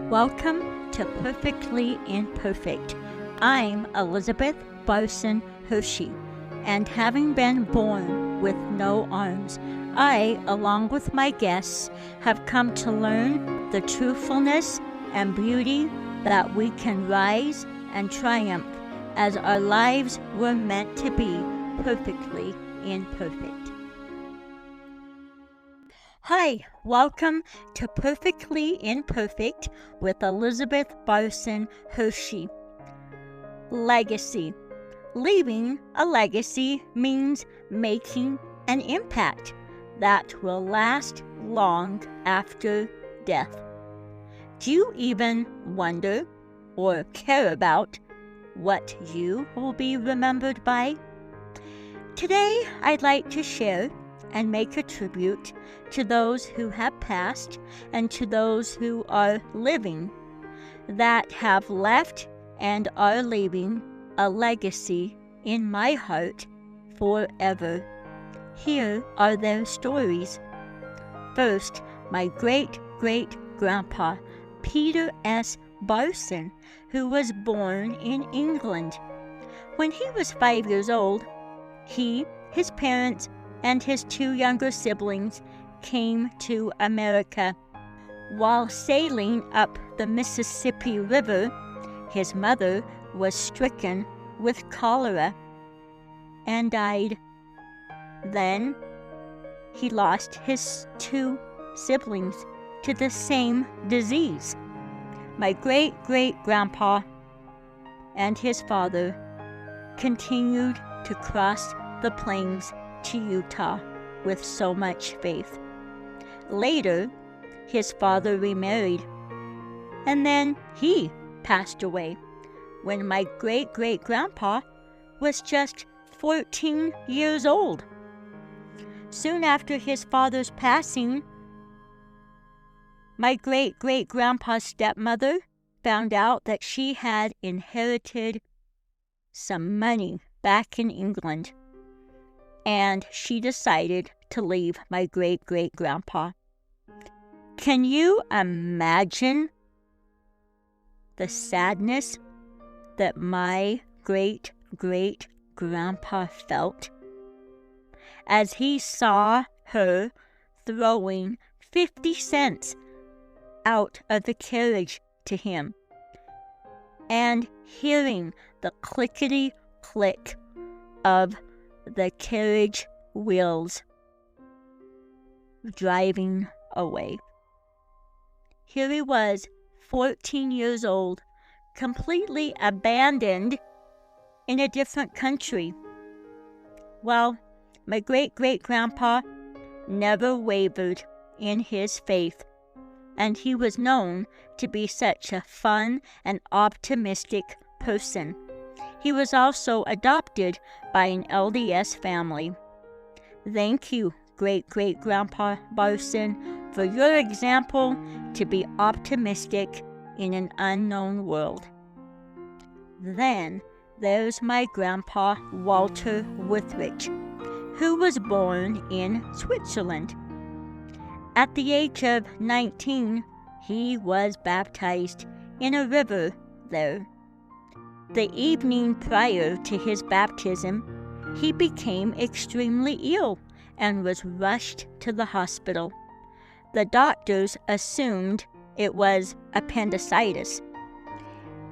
Welcome to Perfectly Imperfect. I'm Elizabeth Barson Hershey, and having been born with no arms, I, along with my guests, have come to learn the truthfulness and beauty that we can rise and triumph as our lives were meant to be perfectly imperfect. Hi, welcome to Perfectly Imperfect with Elizabeth Barson Hershey. Legacy. Leaving a legacy means making an impact that will last long after death. Do you even wonder or care about what you will be remembered by? Today, I'd like to share and make a tribute to those who have passed and to those who are living that have left and are leaving a legacy in my heart forever. Here are their stories. First, my great-great-grandpa, Peter S. Barson, who was born in England. When he was 5 years old, he, his parents, and his 2 younger siblings came to America. While sailing up the Mississippi River, his mother was stricken with cholera and died. Then he lost his 2 siblings to the same disease. My great-great-grandpa and his father continued to cross the plains to Utah with so much faith. Later, his father remarried, and then he passed away when my great-great-grandpa was just 14 years old. Soon after his father's passing, my great-great-grandpa's stepmother found out that she had inherited some money back in England, and she decided to leave my great-great-grandpa. Can you imagine the sadness that my great-great-grandpa felt as he saw her throwing 50 cents out of the carriage to him and hearing the clickety-click of the carriage wheels driving away? Here he was, 14 years old, completely abandoned in a different country. Well, my great-great-grandpa never wavered in his faith, and he was known to be such a fun and optimistic person. He was also adopted by an LDS family. Thank you, great-great-grandpa Barson, for your example to be optimistic in an unknown world. Then there's my grandpa Walter Withridge, who was born in Switzerland. At the age of 19, he was baptized in a river there. The evening prior to his baptism, he became extremely ill and was rushed to the hospital. The doctors assumed it was appendicitis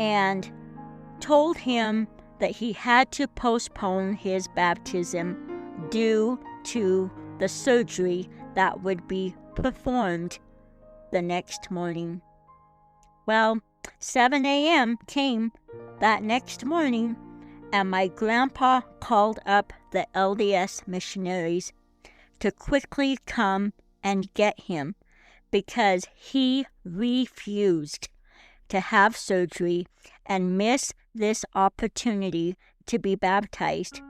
and told him that he had to postpone his baptism due to the surgery that would be performed the next morning. Well, 7 a.m. came that next morning, and my grandpa called up the LDS missionaries to quickly come and get him because he refused to have surgery and miss this opportunity to be baptized.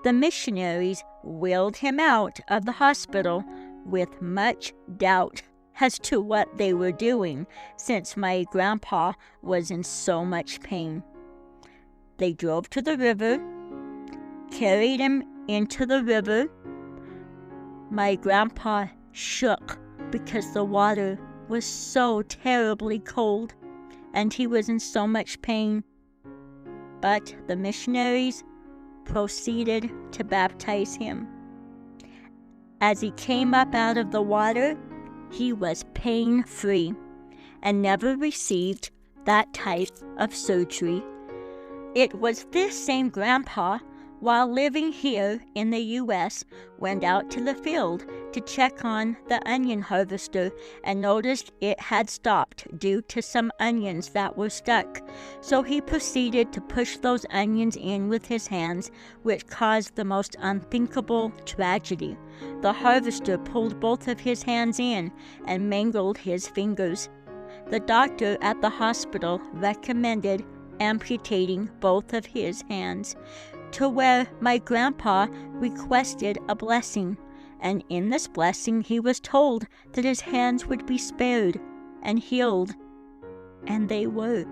The missionaries wheeled him out of the hospital with much doubt as to what they were doing, since my grandpa was in so much pain. They drove to the river, carried him into the river. My grandpa shook because the water was so terribly cold, and he was in so much pain. But the missionaries proceeded to baptize him. As he came up out of the water, he was pain-free and never received that type of surgery. It was this same grandpa, while living here in the U.S., went out to the field to check on the onion harvester and noticed it had stopped due to some onions that were stuck. So he proceeded to push those onions in with his hands, which caused the most unthinkable tragedy. The harvester pulled both of his hands in and mangled his fingers. The doctor at the hospital recommended amputating both of his hands, to where my grandpa requested a blessing, and in this blessing he was told that his hands would be spared and healed, and they were.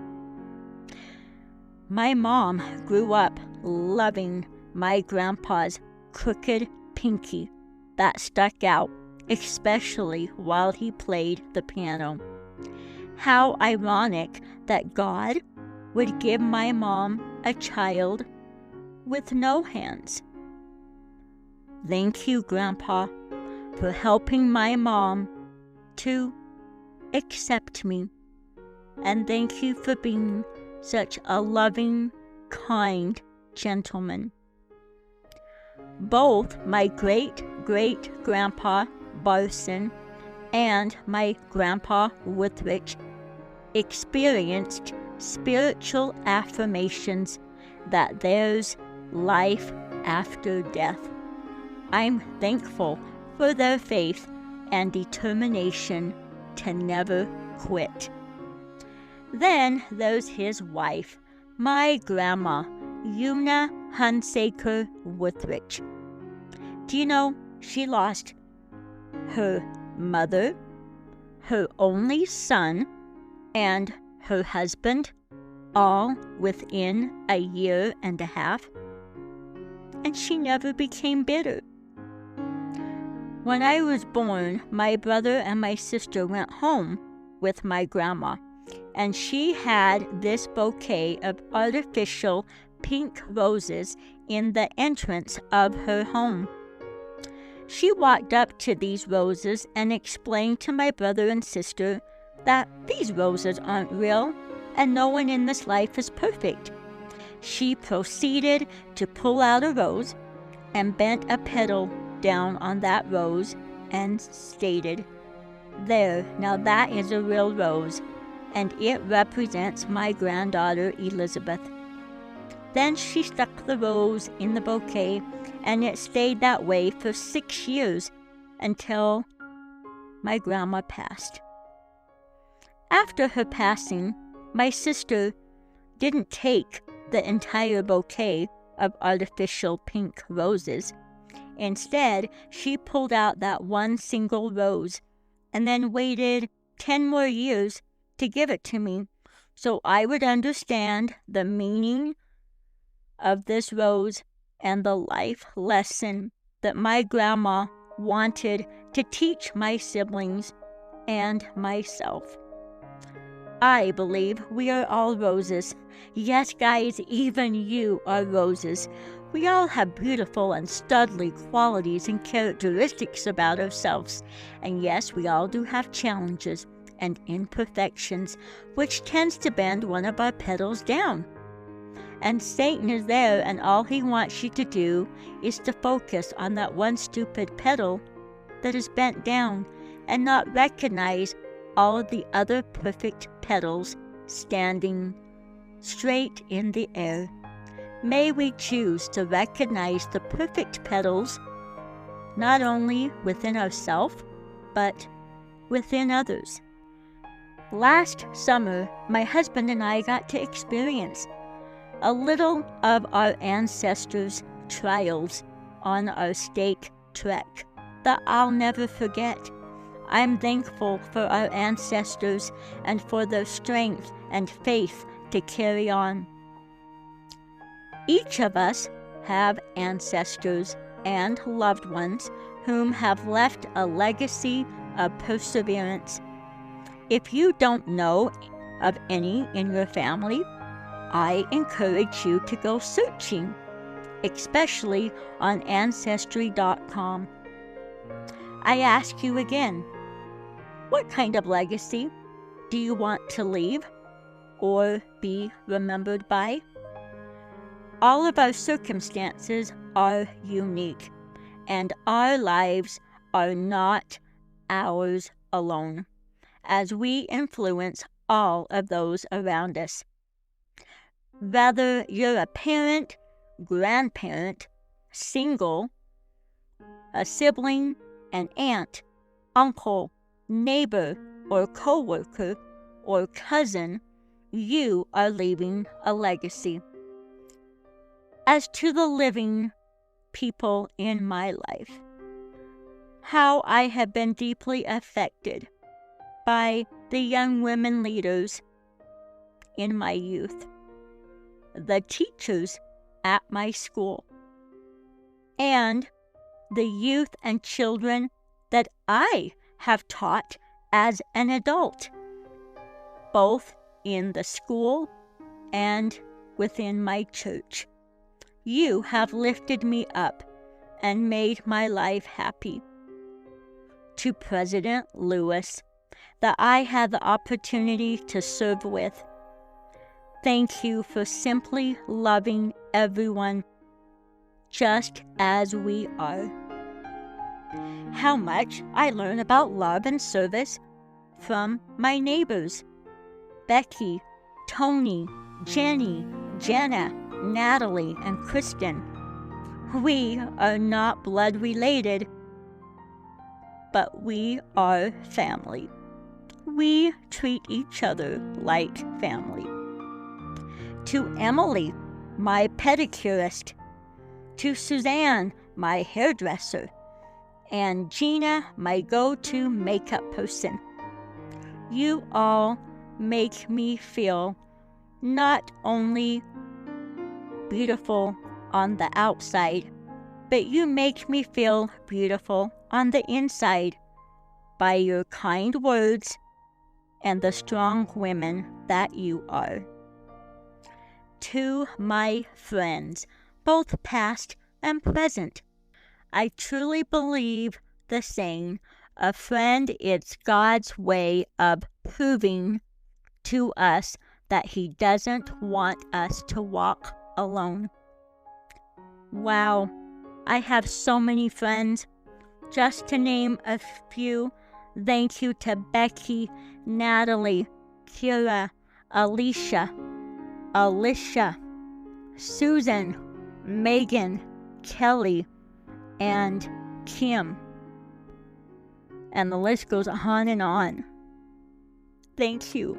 My mom grew up loving my grandpa's crooked pinky that stuck out, especially while he played the piano. How ironic that God would give my mom a child with no hands. Thank you, Grandpa, for helping my mom to accept me. And thank you for being such a loving, kind gentleman. Both my great-great-grandpa Barson and my grandpa Withrich experienced spiritual affirmations that there's life after death. I'm thankful for their faith and determination to never quit. Then there's his wife, my grandma, Una Hunsaker Withrich. Do you know she lost her mother, her only son, and her husband, all within a year and a half? And she never became bitter. When I was born, my brother and my sister went home with my grandma, and she had this bouquet of artificial pink roses in the entrance of her home. She walked up to these roses and explained to my brother and sister that these roses aren't real and no one in this life is perfect. She proceeded to pull out a rose and bent a petal down on that rose and stated, "There, now that is a real rose, and it represents my granddaughter Elizabeth." Then she stuck the rose in the bouquet, and it stayed that way for 6 years until my grandma passed. After her passing, my sister didn't take the entire bouquet of artificial pink roses. Instead, she pulled out that one single rose and then waited 10 more years to give it to me so I would understand the meaning of this rose and the life lesson that my grandma wanted to teach my siblings and myself. I believe we are all roses. Yes, guys, even you are roses. We all have beautiful and studly qualities and characteristics about ourselves. And yes, we all do have challenges and imperfections, which tends to bend one of our petals down. And Satan is there, and all he wants you to do is to focus on that one stupid petal that is bent down and not recognize all of the other perfect petals standing straight in the air. May we choose to recognize the perfect petals, not only within ourselves, but within others. Last summer, my husband and I got to experience a little of our ancestors' trials on our stake trek that I'll never forget. I'm thankful for our ancestors and for their strength and faith to carry on. Each of us have ancestors and loved ones whom have left a legacy of perseverance. If you don't know of any in your family, I encourage you to go searching, especially on Ancestry.com. I ask you again, what kind of legacy do you want to leave or be remembered by? All of our circumstances are unique, and our lives are not ours alone, as we influence all of those around us. Whether you're a parent, grandparent, single, a sibling, an aunt, uncle, neighbor, or coworker, or cousin, you are leaving a legacy. As to the living people in my life, how I have been deeply affected by the young women leaders in my youth, the teachers at my school, and the youth and children that I have taught as an adult, both in the school and within my church. You have lifted me up and made my life happy. To President Lewis, that I had the opportunity to serve with, thank you for simply loving everyone just as we are. How much I learn about love and service from my neighbors, Becky, Tony, Jenny, Jenna, Natalie, and Kristen. We are not blood related, but we are family. We treat each other like family. To Emily, my pedicurist, to Suzanne, my hairdresser, and Gina, my go-to makeup person. You all make me feel not only beautiful on the outside, but you make me feel beautiful on the inside by your kind words and the strong women that you are. To my friends, both past and present, I truly believe the saying, a friend is God's way of proving to us that He doesn't want us to walk alone. Wow, I have so many friends. Just to name a few, thank you to Becky, Natalie, Kira, Alicia, Susan, Megan, Kelly, and Kim. And the list goes on and on. Thank you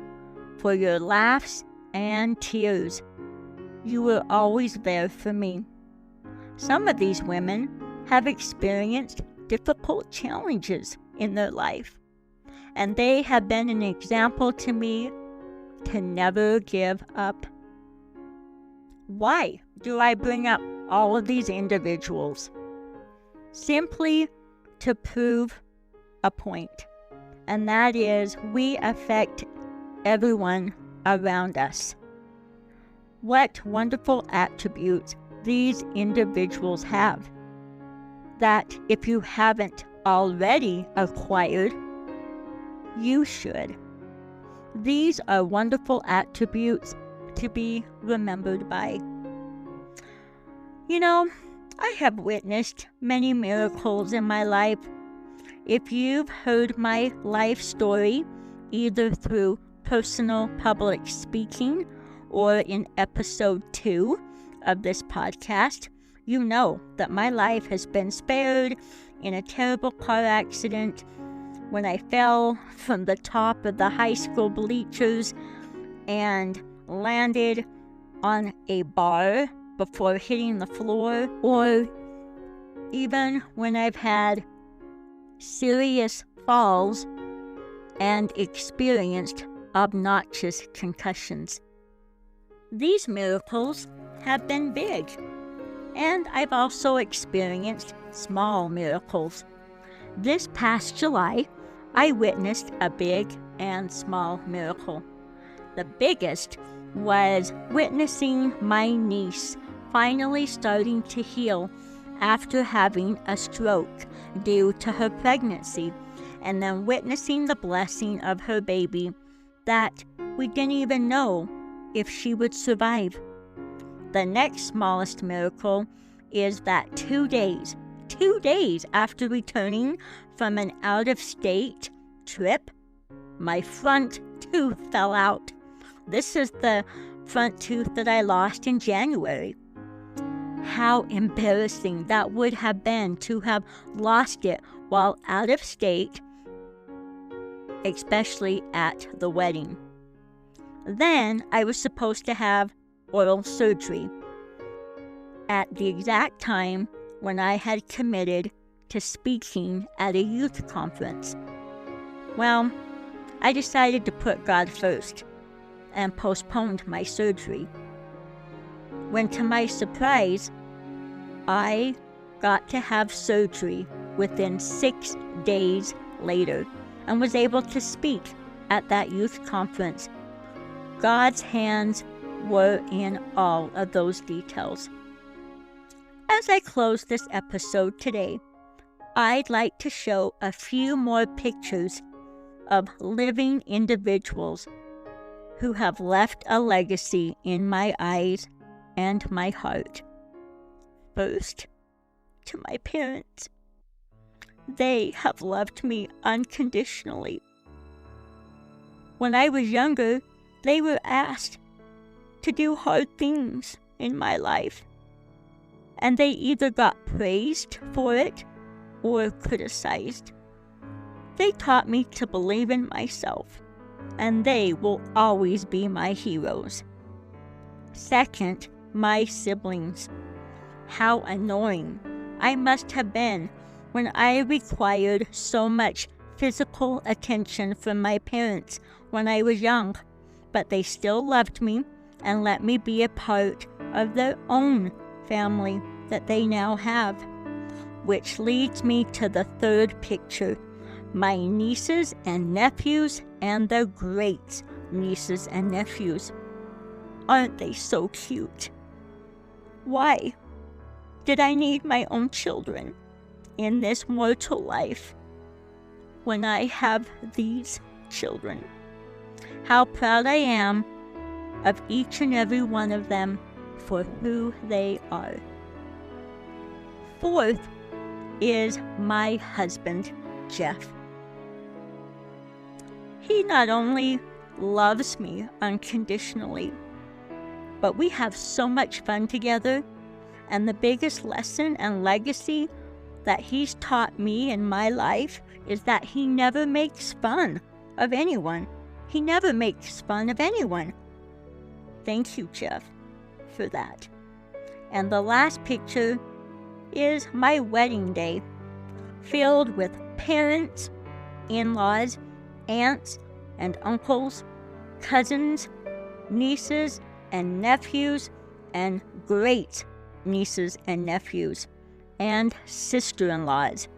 for your laughs and tears. You were always there for me. Some of these women have experienced difficult challenges in their life, and they have been an example to me to never give up. Why do I bring up all of these individuals? Simply to prove a point, and that is we affect everyone around us. What wonderful attributes these individuals have that if you haven't already acquired, you should. These are wonderful attributes to be remembered by. You know, I have witnessed many miracles in my life. If you've heard my life story, either through personal public speaking or in episode 2 of this podcast, you know that my life has been spared in a terrible car accident when I fell from the top of the high school bleachers and landed on a bar before hitting the floor, or even when I've had serious falls and experienced obnoxious concussions. These miracles have been big, and I've also experienced small miracles. This past July, I witnessed a big and small miracle. The biggest was witnessing my niece finally starting to heal after having a stroke due to her pregnancy, and then witnessing the blessing of her baby that we didn't even know if she would survive. The next smallest miracle is that 2 days after returning from an out-of-state trip, my front tooth fell out. This is the front tooth that I lost in January. How embarrassing that would have been to have lost it while out of state, especially at the wedding. Then I was supposed to have oral surgery at the exact time when I had committed to speaking at a youth conference. Well, I decided to put God first and postponed my surgery. When, to my surprise, I got to have surgery within 6 days later and was able to speak at that youth conference. God's hands were in all of those details. As I close this episode today, I'd like to show a few more pictures of living individuals who have left a legacy in my eyes and my heart. First, to my parents. They have loved me unconditionally. When I was younger, they were asked to do hard things in my life, and they either got praised for it or criticized. They taught me to believe in myself, and they will always be my heroes. Second, my siblings. How annoying I must have been when I required so much physical attention from my parents when I was young, but they still loved me and let me be a part of their own family that they now have. Which leads me to the third picture, my nieces and nephews and their great nieces and nephews. Aren't they so cute? Why did I need my own children in this mortal life when I have these children? How proud I am of each and every one of them for who they are. Fourth is my husband, Jeff. He not only loves me unconditionally, but we have so much fun together, and the biggest lesson and legacy that he's taught me in my life is that he never makes fun of anyone. He never makes fun of anyone. Thank you, Jeff, for that. And the last picture is my wedding day, filled with parents, in-laws, aunts and uncles, cousins, nieces and nephews, and great nieces and nephews, and sister-in-laws.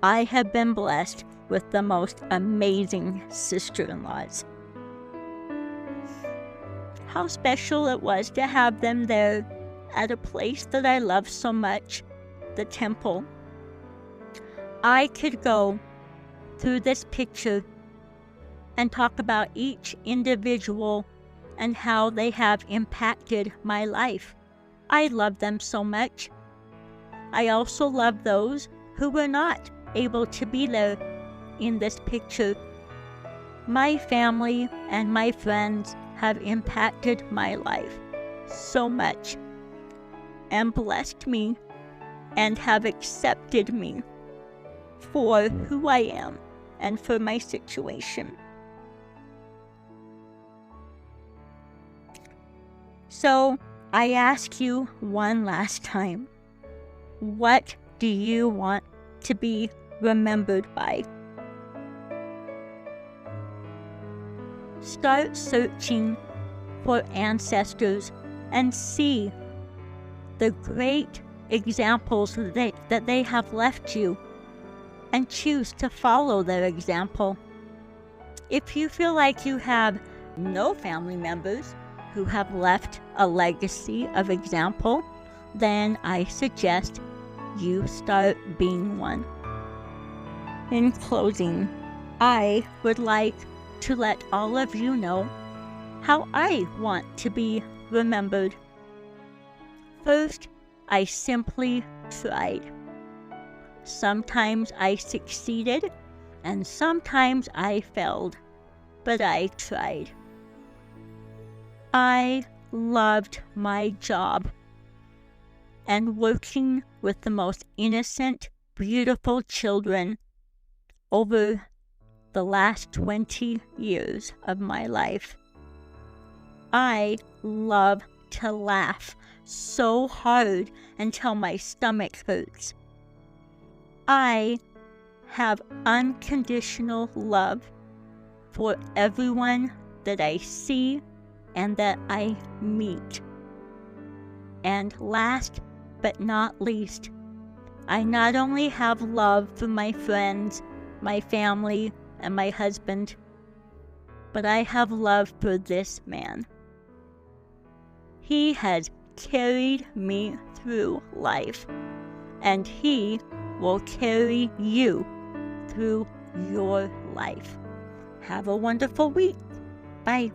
I have been blessed with the most amazing sister-in-laws. How special it was to have them there at a place that I love so much, the temple. I could go through this picture and talk about each individual and how they have impacted my life. I love them so much. I also love those who were not able to be there in this picture. My family and my friends have impacted my life so much and blessed me and have accepted me for who I am and for my situation. So I ask you one last time, what do you want to be remembered by? Start searching for ancestors and see the great examples that they have left you, and choose to follow their example If you feel like you have no family members who have left a legacy of example, then I suggest you start being one. In closing, I would like to let all of you know how I want to be remembered. First, I simply tried. Sometimes I succeeded, and sometimes I failed, but I tried. I loved my job, and working with the most innocent, beautiful children over the last 20 years of my life. I love to laugh so hard until my stomach hurts. I have unconditional love for everyone that I see and that I meet. And last but not least, I not only have love for my friends, my family, and my husband, but I have love for this man. He has carried me through life, and he will carry you through your life. Have a wonderful week. Bye.